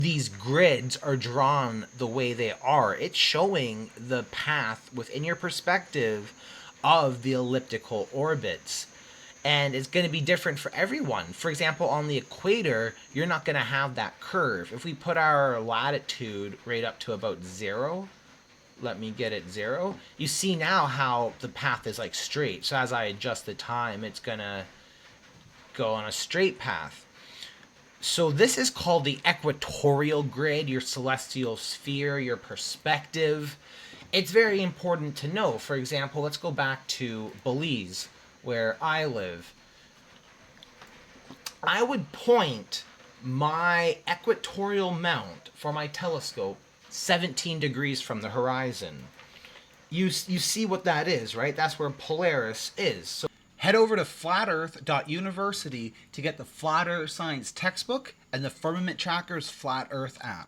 these grids are drawn the way they are. It's showing the path within your perspective of the elliptical orbits. And it's going to be different for everyone. For example, on the equator, you're not going to have that curve. If we put our latitude right up to about 0, let me get it 0, you see now how the path is like straight. So as I adjust the time, it's going to go on a straight path. So this is called the equatorial grid, your celestial sphere, your perspective. It's very important to know. For example, let's go back to Belize, where I live. I would point my equatorial mount for my telescope 17 degrees from the horizon. You see what that is, right? That's where Polaris is. So Head over to flatearth.university to get the Flat Earth Science textbook and the Firmament Tracker's Flat Earth app.